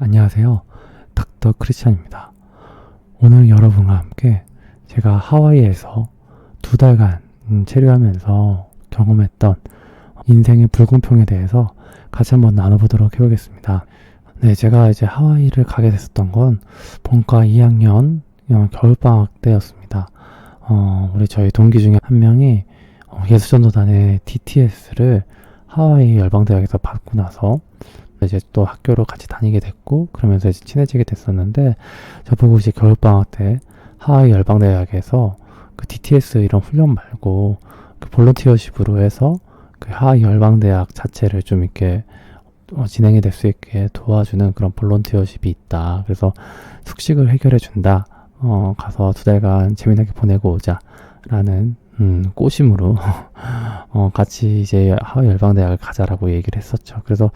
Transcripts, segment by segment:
안녕하세요. 닥터 크리스찬입니다. 오늘 여러분과 함께 제가 하와이에서 2달간 체류하면서 경험했던 인생의 불공평에 대해서 같이 한번 나눠보도록 해보겠습니다. 네, 제가 이제 하와이를 가게 됐었던 건 본과 2학년 겨울방학 때였습니다. 우리 저희 동기 중에 한 명이 예수전도단의 DTS를 하와이 열방대학에서 받고 나서 이제 또 학교로 같이 다니게 됐고, 그러면서 이제 친해지게 됐었는데, 저보고 이제 겨울방학 때 하와이 열방대학에서 그 DTS 이런 훈련 말고 그 볼런티어십으로 해서 그 하와이 열방대학 자체를 좀 이렇게 진행이 될 수 있게 도와주는 그런 볼런티어십이 있다. 그래서 숙식을 해결해 준다. 가서 2달간 재미나게 보내고 오자 라는 꼬심으로 같이 이제 하와이 열방대학을 가자라고 얘기를 했었죠. 그래서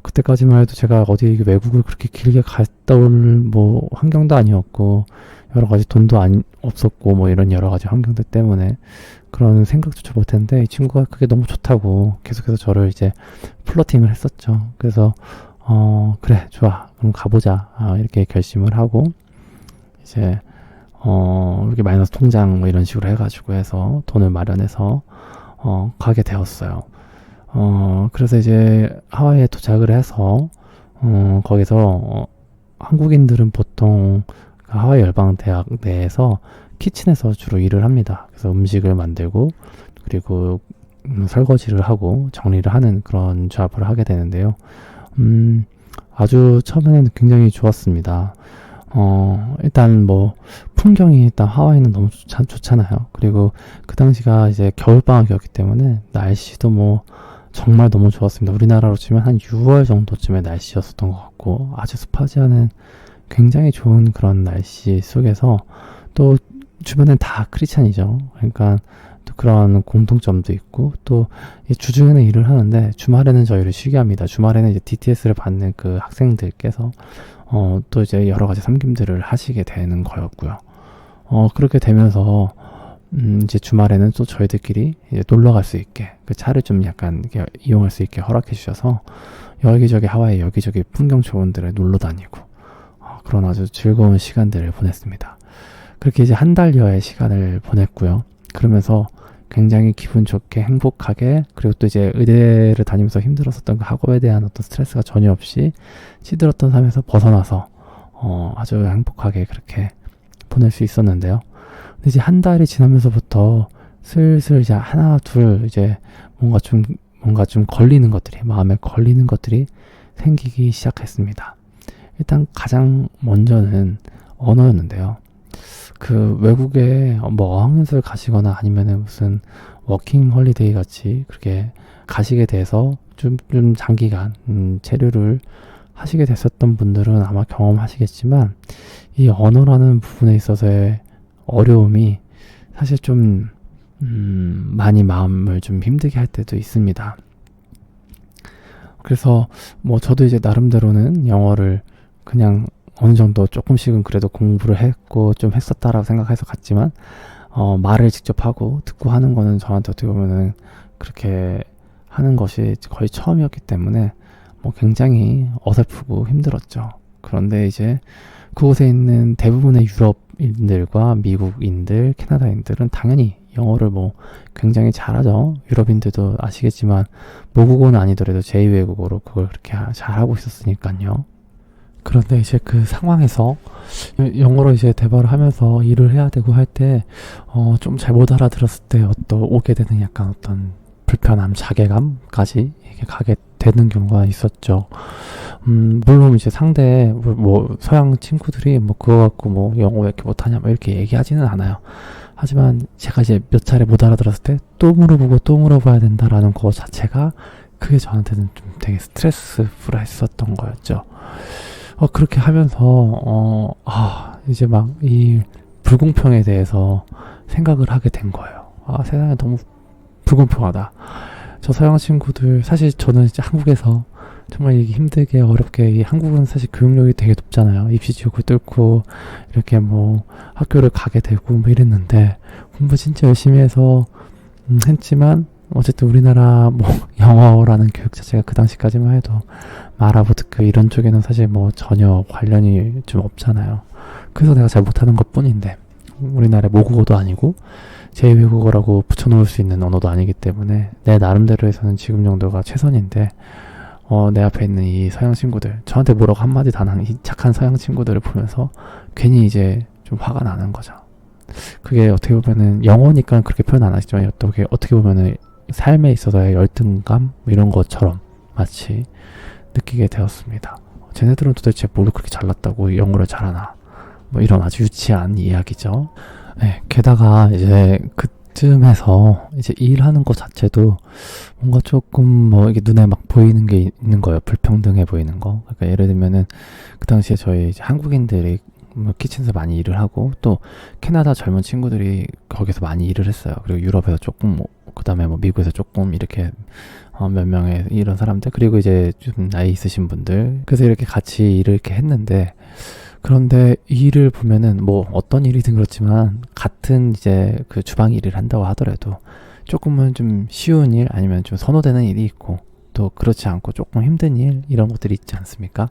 그때까지만 해도 제가 어디 외국을 그렇게 길게 갔다 올 뭐 환경도 아니었고, 여러 가지 돈도 없었고, 뭐 이런 여러 가지 환경들 때문에 그런 생각조차 못했는데, 이 친구가 그게 너무 좋다고 계속해서 저를 이제 플러팅을 했었죠. 그래서 그래, 좋아, 그럼 가보자, 이렇게 결심을 하고, 이제 이렇게 마이너스 통장 뭐 이런 식으로 해가지고 해서 돈을 마련해서 가게 되었어요. 그래서 이제 하와이에 도착을 해서 거기서 한국인들은 보통 하와이 열방대학 내에서 키친에서 주로 일을 합니다. 그래서 음식을 만들고, 그리고 설거지를 하고 정리를 하는 그런 잡을 하게 되는데요. 아주 처음에는 굉장히 좋았습니다. 일단 뭐 풍경이 일단 하와이는 너무 좋잖아요. 그리고 그 당시가 이제 겨울방학이었기 때문에 날씨도 뭐 정말 너무 좋았습니다. 우리나라로 치면 한 6월 정도쯤의 날씨였었던 것 같고, 아주 습하지 않은 굉장히 좋은 그런 날씨 속에서, 또 주변엔 다 크리스찬이죠. 그러니까 또 그런 공통점도 있고, 또 주중에는 일을 하는데 주말에는 저희를 쉬게 합니다. 주말에는 이제 DTS를 받는 그 학생들께서 또 이제 여러 가지 섬김들을 하시게 되는 거였고요. 그렇게 되면서 이제 주말에는 또 저희들끼리 이제 놀러 갈 수 있게, 그 차를 좀 약간 이렇게 이용할 수 있게 허락해 주셔서 여기저기 하와이 여기저기 풍경 좋은 데를 놀러 다니고, 그런 아주 즐거운 시간들을 보냈습니다. 그렇게 이제 한 달여의 시간을 보냈고요. 그러면서 굉장히 기분 좋게 행복하게, 그리고 또 이제 의대를 다니면서 힘들었었던 그 학업에 대한 어떤 스트레스가 전혀 없이 시들었던 삶에서 벗어나서 아주 행복하게 그렇게 보낼 수 있었는데요. 근데 이제 한 달이 지나면서부터 슬슬 이제 하나 둘 이제 뭔가 좀 걸리는 것들이, 마음에 걸리는 것들이 생기기 시작했습니다. 일단 가장 먼저는 언어였는데요. 그 외국에 뭐 어학연수를 가시거나 아니면은 무슨 워킹 홀리데이 같이 그렇게 가시게 돼서 좀 장기간 체류를 하시게 됐었던 분들은 아마 경험하시겠지만, 이 언어라는 부분에 있어서의 어려움이 사실 좀 많이 마음을 좀 힘들게 할 때도 있습니다. 그래서 뭐 저도 이제 나름대로는 영어를 그냥 어느 정도 조금씩은 그래도 공부를 했고 좀 했었다라고 생각해서 갔지만, 말을 직접 하고 듣고 하는 거는 저한테 어떻게 보면은 그렇게 하는 것이 거의 처음이었기 때문에 뭐 굉장히 어설프고 힘들었죠. 그런데 이제 그곳에 있는 대부분의 유럽인들과 미국인들, 캐나다인들은 당연히 영어를 뭐 굉장히 잘하죠. 유럽인들도 아시겠지만 모국어는 아니더라도 제2외국어로 그걸 그렇게 잘하고 있었으니까요. 그런데 이제 그 상황에서 영어로 이제 대화를 하면서 일을 해야 되고 할 때 좀 잘 못 알아들었을 때 오게 되는 약간 어떤 불편함, 자괴감까지 이렇게 가게 되는 경우가 있었죠. 물론 이제 상대 뭐 서양 친구들이 뭐 그거 갖고 뭐 영어 왜 이렇게 못하냐 뭐 이렇게 얘기하지는 않아요. 하지만 제가 이제 몇 차례 못 알아들었을 때 또 물어보고 또 물어봐야 된다라는 거 자체가, 그게 저한테는 좀 되게 스트레스풀 했었던 거였죠. 그렇게 하면서 이제 막 이 불공평에 대해서 생각을 하게 된 거예요. 세상에 너무 불공평하다. 저 서양 친구들, 사실 저는 이제 한국에서 정말 이게 힘들게 어렵게, 이 한국은 사실 교육력이 되게 높잖아요. 입시 지옥을 뚫고 이렇게 뭐 학교를 가게 되고 뭐 이랬는데, 공부 진짜 열심히 해서 했지만 어쨌든 우리나라 뭐 영어라는 교육 자체가 그 당시까지만 해도 아랍어특급 이런 쪽에는 사실 뭐 전혀 관련이 좀 없잖아요. 그래서 내가 잘 못하는 것 뿐인데, 우리나라의 모국어도 아니고 제2외국어라고 붙여놓을 수 있는 언어도 아니기 때문에 내 나름대로 해서는 지금 정도가 최선인데, 내 앞에 있는 이 서양 친구들, 저한테 뭐라고 한마디도 안 하는 이 착한 서양 친구들을 보면서 괜히 이제 좀 화가 나는 거죠. 그게 어떻게 보면은 영어니까 그렇게 표현 안 하시지만 어떻게 보면은 삶에 있어서의 열등감 이런 것처럼 마치 느끼게 되었습니다. 쟤네들은 도대체 뭘 그렇게 잘났다고 영어를 잘하나, 뭐 이런 아주 유치한 이야기죠. 네, 게다가 이제 그쯤에서 이제 일하는 것 자체도 뭔가 조금 뭐 이게 눈에 막 보이는 게 있는 거예요. 불평등해 보이는 거. 그러니까 예를 들면은 그 당시에 저희 이제 한국인들이 뭐 키친에서 많이 일을 하고, 또 캐나다 젊은 친구들이 거기서 많이 일을 했어요. 그리고 유럽에서 조금, 그 다음에 뭐 미국에서 조금 이렇게 몇 명의 이런 사람들, 그리고 이제 좀 나이 있으신 분들, 그래서 이렇게 같이 일을 이렇게 했는데, 그런데 이 일을 보면은 뭐 어떤 일이든 그렇지만 같은 이제 그 주방 일을 한다고 하더라도 조금은 좀 쉬운 일 아니면 좀 선호되는 일이 있고, 또 그렇지 않고 조금 힘든 일, 이런 것들이 있지 않습니까?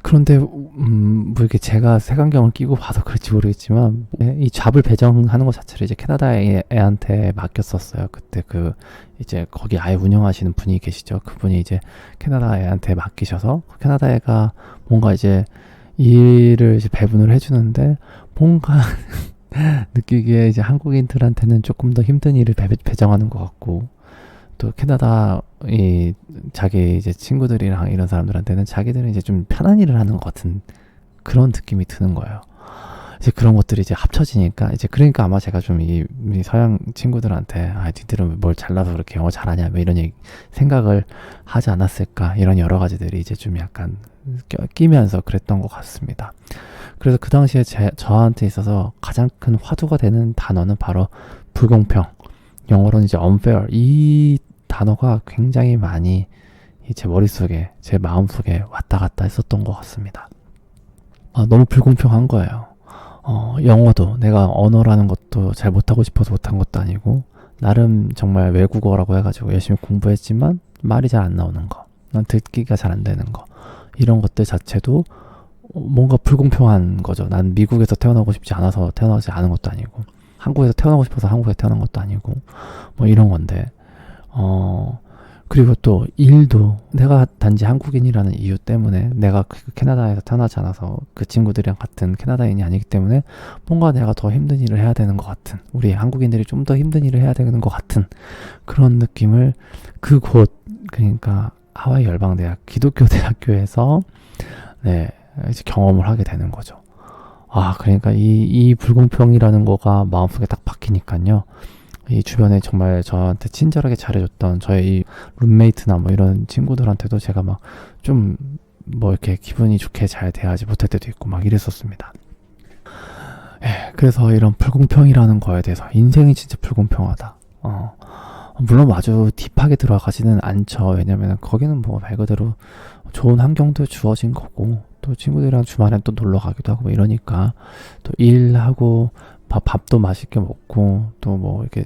그런데 뭐 이렇게 제가 색안경을 끼고 봐서 그럴지 모르겠지만 이 잡을 배정하는 것 자체를 이제 캐나다 애한테 맡겼었어요. 그때 이제 거기 아예 운영하시는 분이 계시죠. 그분이 이제 캐나다 애한테 맡기셔서 캐나다 애가 뭔가 이제 일을 이제 배분을 해주는데, 뭔가 느끼기에 이제 한국인들한테는 조금 더 힘든 일을 배정하는 것 같고, 또 캐나다 자기 이제 친구들이랑 이런 사람들한테는 자기들은 이제 좀 편한 일을 하는 것 같은 그런 느낌이 드는 거예요. 이제 그런 것들이 이제 합쳐지니까, 이제 그러니까 아마 제가 좀 이 서양 친구들한테 니들은 뭘 잘나서 그렇게 영어 잘하냐 뭐 이런 생각을 하지 않았을까, 이런 여러 가지들이 이제 좀 약간 끼면서 그랬던 것 같습니다. 그래서 그 당시에 저한테 있어서 가장 큰 화두가 되는 단어는 바로 불공평, 영어로는 이제 unfair, 이 단어가 굉장히 많이 제 머릿속에, 제 마음속에 왔다 갔다 했었던 것 같습니다. 너무 불공평한 거예요. 영어도 내가 언어라는 것도 잘 못하고 싶어서 못한 것도 아니고, 나름 정말 외국어라고 해가지고 열심히 공부했지만 말이 잘 안 나오는 거, 난 듣기가 잘 안 되는 거, 이런 것들 자체도 뭔가 불공평한 거죠. 난 미국에서 태어나고 싶지 않아서 태어나지 않은 것도 아니고, 한국에서 태어나고 싶어서 한국에 태어난 것도 아니고, 뭐 이런 건데, 그리고 또 일도 내가 단지 한국인이라는 이유 때문에, 내가 캐나다에서 태어나지 않아서 그 친구들이랑 같은 캐나다인이 아니기 때문에 뭔가 내가 더 힘든 일을 해야 되는 것 같은, 우리 한국인들이 좀 더 힘든 일을 해야 되는 것 같은 그런 느낌을 그러니까 하와이 열방대학 기독교 대학교에서 이제 경험을 하게 되는 거죠. 그러니까 이 불공평이라는 거가 마음속에 딱 박히니까요. 이 주변에 정말 저한테 친절하게 잘해줬던 저의 이 룸메이트나 뭐 이런 친구들한테도 제가 막 좀 뭐 이렇게 기분이 좋게 잘 대하지 못할 때도 있고 막 이랬었습니다. 그래서 이런 불공평이라는 거에 대해서, 인생이 진짜 불공평하다. 물론 아주 딥하게 들어가지는 않죠. 왜냐면 거기는 뭐 말 그대로 좋은 환경도 주어진 거고, 또 친구들이랑 주말엔 또 놀러 가기도 하고 이러니까, 또 일하고 밥도 맛있게 먹고, 또 뭐 이렇게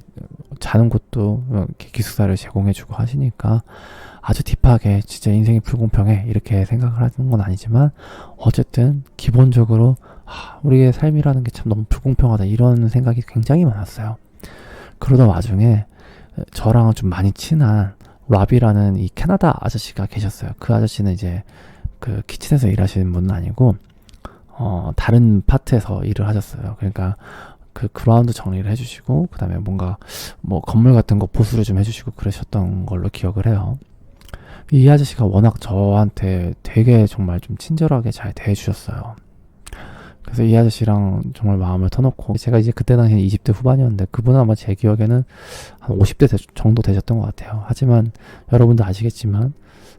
자는 곳도 이렇게 기숙사를 제공해주고 하시니까 아주 딥하게 진짜 인생이 불공평해 이렇게 생각을 하는 건 아니지만, 어쨌든 기본적으로 우리의 삶이라는 게 참 너무 불공평하다, 이런 생각이 굉장히 많았어요. 그러던 와중에 저랑은 좀 많이 친한 라비라는 이 캐나다 아저씨가 계셨어요. 그 아저씨는 이제 그 키친에서 일하시는 분은 아니고 다른 파트에서 일을 하셨어요. 그러니까 그 그라운드 정리를 해주시고, 그 다음에 뭔가 뭐 건물 같은 거 보수를 좀 해주시고 그러셨던 걸로 기억을 해요. 이 아저씨가 워낙 저한테 되게 정말 좀 친절하게 잘 대해주셨어요. 그래서 이 아저씨랑 정말 마음을 터놓고, 제가 이제 그때 당시에 20대 후반이었는데 그분은 아마 제 기억에는 한 50대 정도 되셨던 것 같아요. 하지만 여러분도 아시겠지만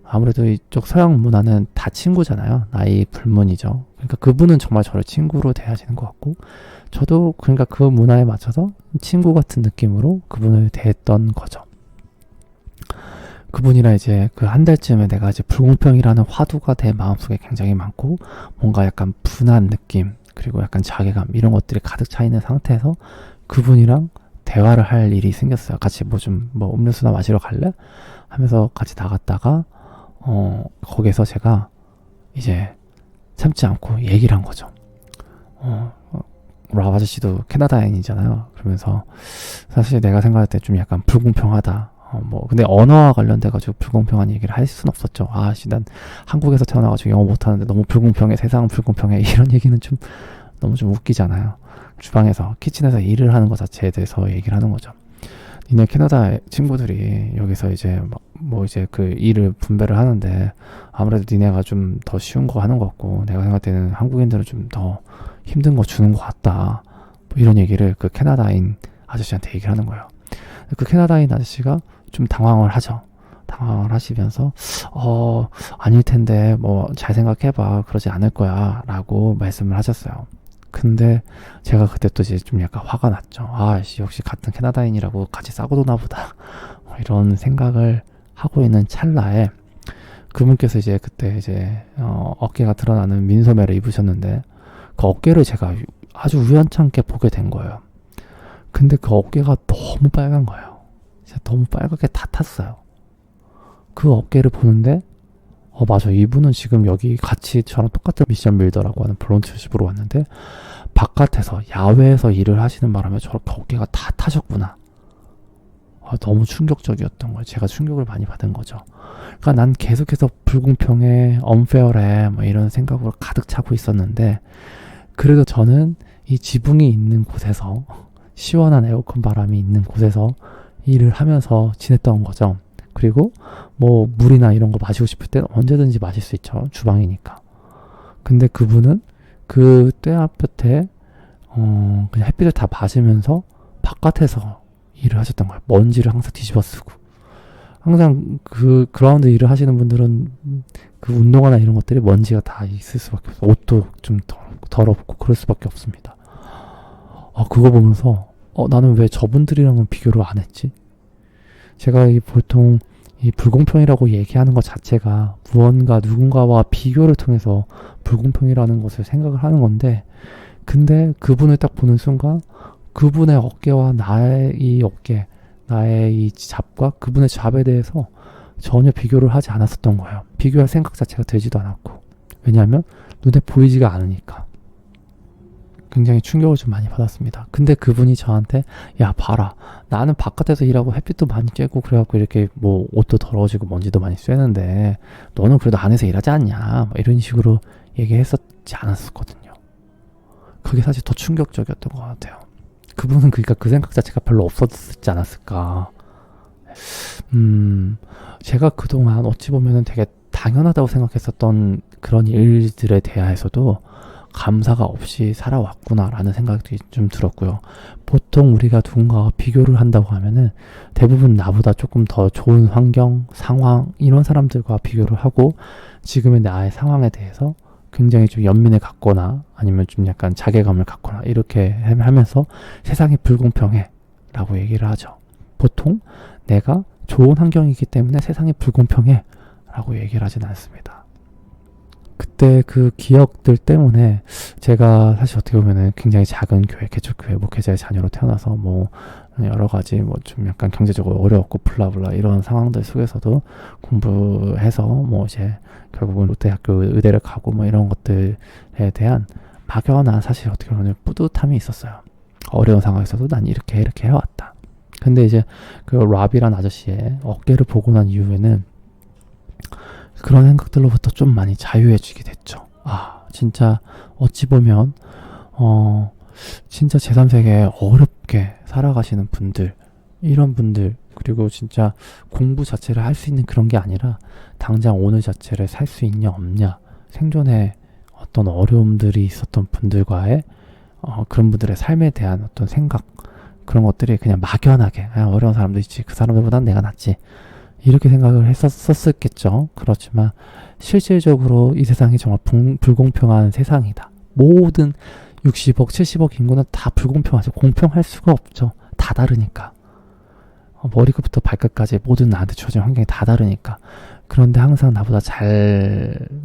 아무래도 이쪽 서양 문화는 다 친구잖아요. 나이 불문이죠. 그러니까 그분은 정말 저를 친구로 대하시는 것 같고, 저도 그러니까 그 문화에 맞춰서 친구 같은 느낌으로 그분을 대했던 거죠. 그분이랑 이제 그 한 달쯤에 내가 이제 불공평이라는 화두가 내 마음속에 굉장히 많고, 뭔가 약간 분한 느낌, 그리고 약간 자괴감, 이런 것들이 가득 차 있는 상태에서 그분이랑 대화를 할 일이 생겼어요. 같이 뭐 음료수나 마시러 갈래? 하면서 같이 나갔다가 거기서 제가 이제 참지 않고 얘기를 한 거죠. 랍 아저씨도 캐나다인이잖아요. 그러면서 사실 내가 생각할 때 좀 약간 불공평하다. 근데 언어와 관련돼가지고 불공평한 얘기를 할 수는 없었죠. 난 한국에서 태어나가지고 영어 못하는데 너무 불공평해. 세상은 불공평해. 이런 얘기는 좀 너무 좀 웃기잖아요. 주방에서, 키친에서 일을 하는 것 자체에 대해서 얘기를 하는 거죠. 니네 캐나다 친구들이 여기서 이제 이제 그 일을 분배를 하는데 아무래도 니네가 좀 더 쉬운 거 하는 것 같고 내가 생각할 때는 한국인들은 좀 더 힘든 거 주는 것 같다. 이런 얘기를 그 캐나다인 아저씨한테 얘기를 하는 거예요. 그 캐나다인 아저씨가 좀 당황을 하죠. 당황을 하시면서 아닐 텐데 잘 생각해봐. 그러지 않을 거야 라고 말씀을 하셨어요. 근데 제가 그때 또 이제 좀 약간 화가 났죠. 역시 같은 캐나다인이라고 같이 싸고 도나 보다. 이런 생각을 하고 있는 찰나에 그분께서 이제 그때 이제 어깨가 드러나는 민소매를 입으셨는데 그 어깨를 제가 아주 우연찮게 보게 된 거예요. 근데 그 어깨가 너무 빨간 거예요. 진짜 너무 빨갛게 다 탔어요. 그 어깨를 보는데 맞아. 이분은 지금 여기 같이 저랑 똑같은 미션 빌더라고 하는 볼런티어십으로 왔는데 바깥에서 야외에서 일을 하시는 바람에 저렇게 어깨가 다 타셨구나. 너무 충격적이었던 거예요. 제가 충격을 많이 받은 거죠. 그러니까 난 계속해서 불공평해, unfair해 이런 생각으로 가득 차고 있었는데 그래도 저는 이 지붕이 있는 곳에서 시원한 에어컨 바람이 있는 곳에서 일을 하면서 지냈던 거죠. 그리고 물이나 이런 거 마시고 싶을 때는 언제든지 마실 수 있죠. 주방이니까. 근데 그분은 그 뙤약볕에 그냥 햇빛을 다 맞으면서 바깥에서 일을 하셨던 거예요. 먼지를 항상 뒤집어 쓰고. 항상 그 그라운드 일을 하시는 분들은 그 운동화나 이런 것들이 먼지가 다 있을 수밖에 없어요. 옷도 좀 더럽고 그럴 수밖에 없습니다. 그거 보면서 나는 왜 저분들이랑은 비교를 안 했지? 제가 보통 이 불공평이라고 얘기하는 것 자체가 무언가 누군가와 비교를 통해서 불공평이라는 것을 생각을 하는 건데 근데 그분을 딱 보는 순간 그분의 어깨와 나의 이 어깨, 나의 이 잡과 그분의 잡에 대해서 전혀 비교를 하지 않았었던 거예요. 비교할 생각 자체가 들지도 않았고 왜냐하면 눈에 보이지가 않으니까. 굉장히 충격을 좀 많이 받았습니다. 근데 그분이 저한테 야 봐라 나는 바깥에서 일하고 햇빛도 많이 쬐고 그래갖고 이렇게 옷도 더러워지고 먼지도 많이 쐬는데 너는 그래도 안에서 일하지 않냐 이런 식으로 얘기했었지 않았었거든요. 그게 사실 더 충격적이었던 것 같아요. 그분은 그러니까 그 생각 자체가 별로 없었지 않았을까. 제가 그동안 어찌 보면은 되게 당연하다고 생각했었던 그런 일들에 대해서도 감사가 없이 살아왔구나라는 생각이 좀 들었고요. 보통 우리가 누군가와 비교를 한다고 하면은 대부분 나보다 조금 더 좋은 환경, 상황 이런 사람들과 비교를 하고 지금의 나의 상황에 대해서 굉장히 좀 연민을 갖거나 아니면 좀 약간 자괴감을 갖거나 이렇게 하면서 세상이 불공평해 라고 얘기를 하죠. 보통 내가 좋은 환경이기 때문에 세상이 불공평해 라고 얘기를 하진 않습니다. 그때 그 기억들 때문에 제가 사실 어떻게 보면은 굉장히 작은 교회, 개척교회 목회자의 자녀로 태어나서 여러 가지 좀 약간 경제적으로 어려웠고 블라블라 이런 상황들 속에서도 공부해서 이제 결국은 롯데학교 의대를 가고 이런 것들에 대한 막연한 사실 어떻게 보면 뿌듯함이 있었어요. 어려운 상황에서도 난 이렇게 해왔다. 근데 이제 그 랍이란 아저씨의 어깨를 보고 난 이후에는 그런 생각들로부터 좀 많이 자유해지게 됐죠. 진짜 어찌 보면 진짜 제3세계에 어렵게 살아가시는 분들 이런 분들 그리고 진짜 공부 자체를 할 수 있는 그런 게 아니라 당장 오늘 자체를 살 수 있냐 없냐 생존에 어떤 어려움들이 있었던 분들과의 그런 분들의 삶에 대한 어떤 생각 그런 것들이 그냥 막연하게 어려운 사람도 있지 그 사람들보단 내가 낫지 이렇게 생각을 했었겠죠. 그렇지만 실질적으로 이 세상이 정말 불공평한 세상이다. 모든 60억, 70억 인구는 다 불공평하죠. 공평할 수가 없죠. 다 다르니까. 머리끝부터 발끝까지 모든 나한테 주어진 환경이 다 다르니까. 그런데 항상 나보다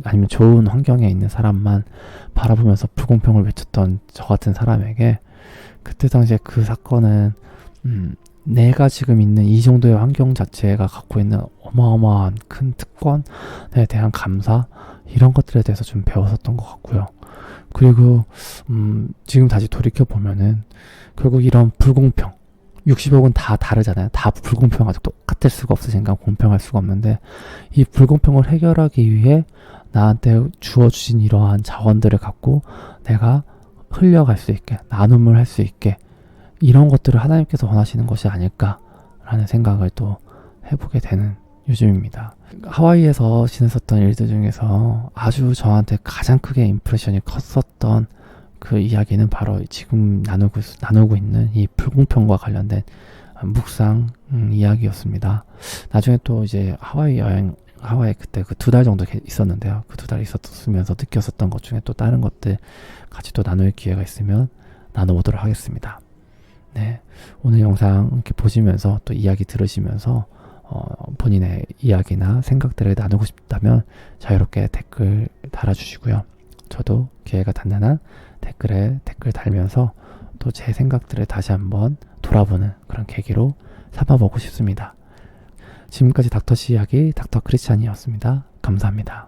아니면 좋은 환경에 있는 사람만 바라보면서 불공평을 외쳤던 저 같은 사람에게 그때 당시에 그 사건은 내가 지금 있는 이 정도의 환경 자체가 갖고 있는 어마어마한 큰 특권에 대한 감사, 이런 것들에 대해서 좀 배웠었던 것 같고요. 그리고 지금 다시 돌이켜보면은 결국 이런 불공평, 60억은 다 다르잖아요. 다 불공평하고 똑같을 수가 없으니까 공평할 수가 없는데, 이 불공평을 해결하기 위해 나한테 주어주신 이러한 자원들을 갖고 내가 흘려갈 수 있게, 나눔을 할 수 있게, 이런 것들을 하나님께서 원하시는 것이 아닐까라는 생각을 또 해보게 되는 요즘입니다. 하와이에서 지냈었던 일들 중에서 아주 저한테 가장 크게 임프레션이 컸었던 그 이야기는 바로 지금 나누고 있는 이 불공평과 관련된 묵상 이야기였습니다. 나중에 또 이제 하와이 그때 그 2달 정도 있었는데요. 그 2달 있었으면서 느꼈었던 것 중에 또 다른 것들 같이 또 나눌 기회가 있으면 나눠보도록 하겠습니다. 네, 오늘 영상 이렇게 보시면서 또 이야기 들으시면서 본인의 이야기나 생각들을 나누고 싶다면 자유롭게 댓글 달아주시고요. 저도 기회가 닿는 한 댓글에 댓글 달면서 또 제 생각들을 다시 한번 돌아보는 그런 계기로 삼아보고 싶습니다. 지금까지 닥터씨 이야기 닥터 크리스찬이었습니다. 감사합니다.